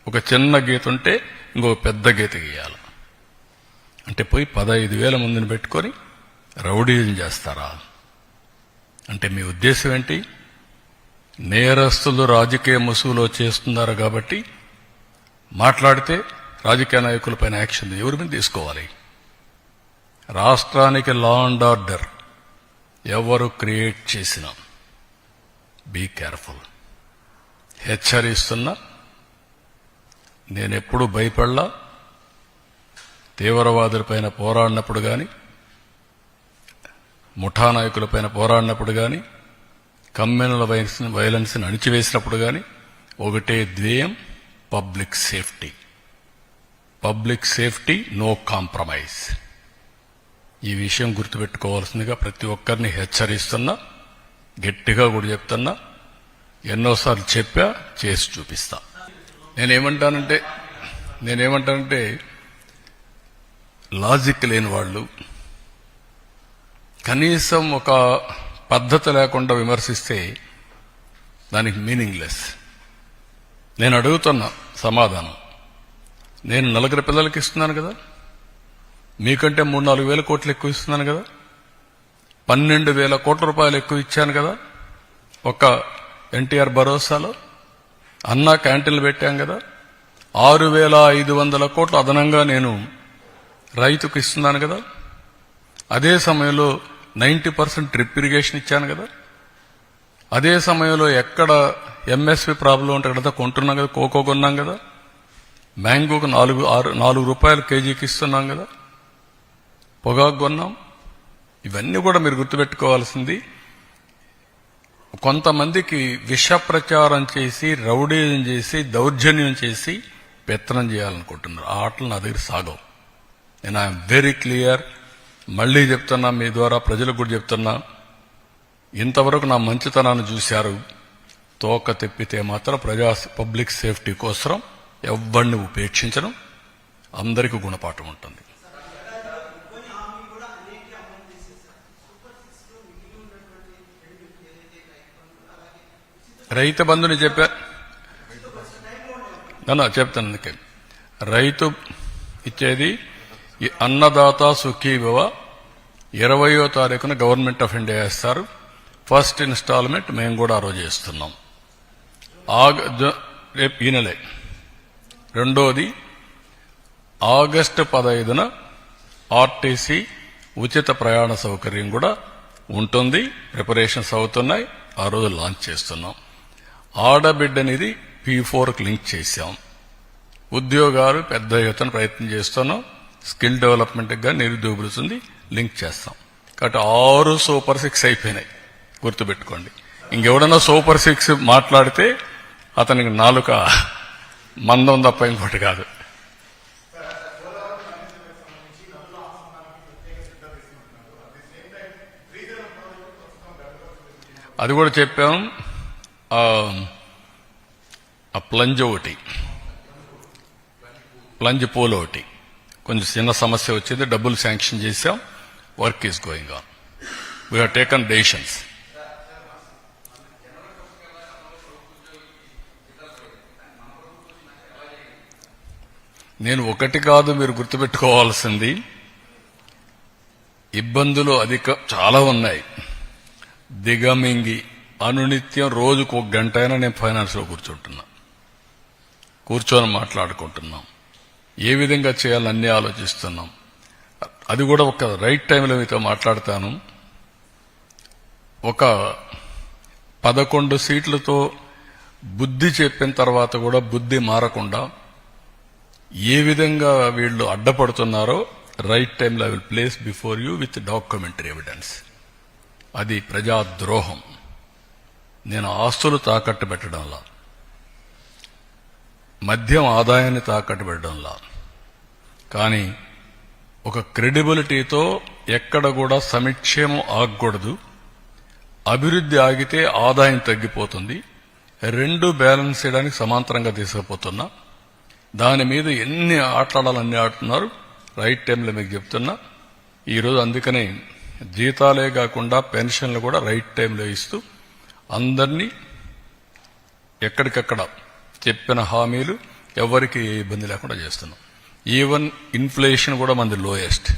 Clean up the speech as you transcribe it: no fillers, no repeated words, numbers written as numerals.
ఒక చిన్న గీత ఉంటే ఇంకో పెద్ద గీత గీయాలి. అంటే పోయి 15,000 మందిని పెట్టుకొని రౌడీజం చేస్తారా? అంటే మీ ఉద్దేశం ఏంటి? నేరస్తులు రాజకీయ ముసుగులో చేస్తున్నారు కాబట్టి మాట్లాడితే రాజకీయ నాయకులపైన యాక్షన్ ఎవరి మీద తీసుకోవాలి? రాష్ట్రానికి లా అండ్ ఆర్డర్ ఎవరు క్రియేట్ చేసినా బీ కేర్ఫుల్. హెచ్చరిస్తున్నా, నేనెప్పుడు భయపడలా. తీవ్రవాదులపైన పోరాడినప్పుడు కానీ, ముఠా నాయకులపైన పోరాడినప్పుడు కానీ, కమ్యూనల్ వైలెన్స్ని అణిచివేసినప్పుడు కానీ ఒకటే ధ్యేయం, public safety. Public safety, no compromise. ఈ విషయం గుర్తుపెట్టుకోవాల్సిందిగా ప్రతి ఒక్కరిని హెచ్చరిస్తున్నా, గట్టిగా కూడా చెప్తున్నా. ఎన్నోసార్లు చెప్పా, చేసి చూపిస్తా. నేనేమంటానంటే లాజిక్ లేని వాళ్ళు, కనీసం ఒక పద్ధతి లేకుండా విమర్శిస్తే దానికి మీనింగ్లెస్. నేను అడుగుతున్నా సమాధానం. నేను 4 పిల్లలకి ఇస్తున్నాను కదా, మీకంటే 3-4 వేల కోట్లు ఎక్కువ ఇస్తున్నాను కదా, 12,000 కోట్ల రూపాయలు ఎక్కువ ఇచ్చాను కదా. ఒక ఎన్టీఆర్ భరోసాలో అన్నా క్యాంటీన్లు పెట్టాం కదా. 6,500 కోట్లు అదనంగా నేను రైతుకు ఇస్తున్నాను కదా. అదే సమయంలో 90% డ్రిప్ ఇరిగేషన్ ఇచ్చాను కదా. అదే సమయంలో ఎక్కడ ఎంఎస్పి ప్రాబ్లం ఉంటే అక్కడ కొంటున్నాం కదా. కోకో కొన్నాం కదా. మ్యాంగోకు 4 రూపాయలు కేజీకి ఇస్తున్నాం కదా. పొగాకు కొన్నాం. ఇవన్నీ కూడా మీరు గుర్తుపెట్టుకోవాల్సింది. కొంతమందికి విష ప్రచారం చేసి, రౌడీజం చేసి, దౌర్జన్యం చేసి పెత్తనం చేయాలనుకుంటున్నారు. ఆ ఆటలు నా దగ్గర సాగవు. నేను ఐఎమ్ వెరీ క్లియర్. మళ్లీ చెప్తున్నా, మీ ద్వారా ప్రజలకు కూడా చెప్తున్నా, ఇంతవరకు నా మంచితనాన్ని చూశారు. తోక తెప్పితే మాత్రం పబ్లిక్ సేఫ్టీ కోసం ఎవరిని ఉపేక్షించడం, అందరికీ గుణపాఠం ఉంటుంది. రైతు బంధుని చెప్తాను. అందుకే రైతు ఇచ్చేది ఈ అన్నదాత సుఖీభవ 20వ తారీఖున గవర్నమెంట్ ఆఫ్ ఇండియా వేస్తారు. ఫస్ట్ ఇన్స్టాల్మెంట్ మేము కూడా ఆ రోజు చేస్తున్నాం. రేపు ఈ నెలే. రెండోది ఆగస్టు 15న ఆర్టీసీ ఉచిత ప్రయాణ సౌకర్యం కూడా ఉంటుంది. ప్రిపరేషన్స్ అవుతున్నాయి. ఆ రోజు లాంచ్ చేస్తున్నాం. ఆడబిడ్డనిది P4కు లింక్ చేశాం. ఉద్యోగాలు పెద్ద ఎత్తున ప్రయత్నం చేస్తున్నాం. స్కిల్ డెవలప్మెంట్కి కానీ నిరుద్యోగులుంది లింక్ చేస్తాం. కాబట్టి 6 సూపర్ 6 అయిపోయినాయి. గుర్తుపెట్టుకోండి. ఇంకెవడన్నా సూపర్ 6 మాట్లాడితే అతనికి నాలుక మందం తప్ప ఇంకోటి కాదు. అది కూడా చెప్పాం. ఆ ప్లంజ్ ఒకటి, ప్లంజ్ పోల్ ఒకటి కొంచెం చిన్న సమస్య వచ్చింది. డబ్బులు శాంక్షన్ చేశాం. Work is going on. We have taken decisions. నేను ఒకటి కాదు, మీరు గుర్తుపెట్టుకోవాల్సింది, ఇబ్బందులు చాలా ఉన్నాయి. దిగమింగి అనునిత్యం రోజుకు 1 గంట అయినా నేను ఫైనాన్స్లో కూర్చొని మాట్లాడుకుంటున్నాం. ఏ విధంగా చేయాలని అన్నీ ఆలోచిస్తున్నాం. అది కూడా ఒక రైట్ టైంలో మీతో మాట్లాడతాను. ఒక 11 సీట్లతో బుద్ధి చెప్పిన తర్వాత కూడా బుద్ధి మారకుండా ఏ విధంగా వీళ్ళు అడ్డపడుతున్నారో రైట్ టైంలో I will place before you with documentary evidence. అది ప్రజాద్రోహం. నేను ఆస్తులు తాకట్టు పెట్టడంలా, మద్యం ఆదాయాన్ని తాకట్టు పెట్టడంలా, కానీ ఒక క్రెడిబిలిటీతో ఎక్కడ కూడా సంక్షేమం ఆగకూడదు. అభివృద్ధి ఆగితే ఆదాయం తగ్గిపోతుంది. 2 బ్యాలెన్స్ చేయడానికి సమాంతరంగా తీసుకుపోతున్నా. దాని మీద ఎన్ని ఆటలాడాలన్నీ ఆడుతున్నారు. రైట్ టైంలో మీకు చెప్తున్నా. ఈరోజు అందుకనే జీతాలే కాకుండా పెన్షన్లు కూడా రైట్ టైంలో ఇస్తూ అందరినీ ఎక్కడికక్కడ చెప్పిన హామీలు ఎవరికి ఏ ఇబ్బంది లేకుండా చేస్తున్నాం. ఈవెన్ ఇన్ఫ్లేషన్ కూడా మనది లోయెస్ట్.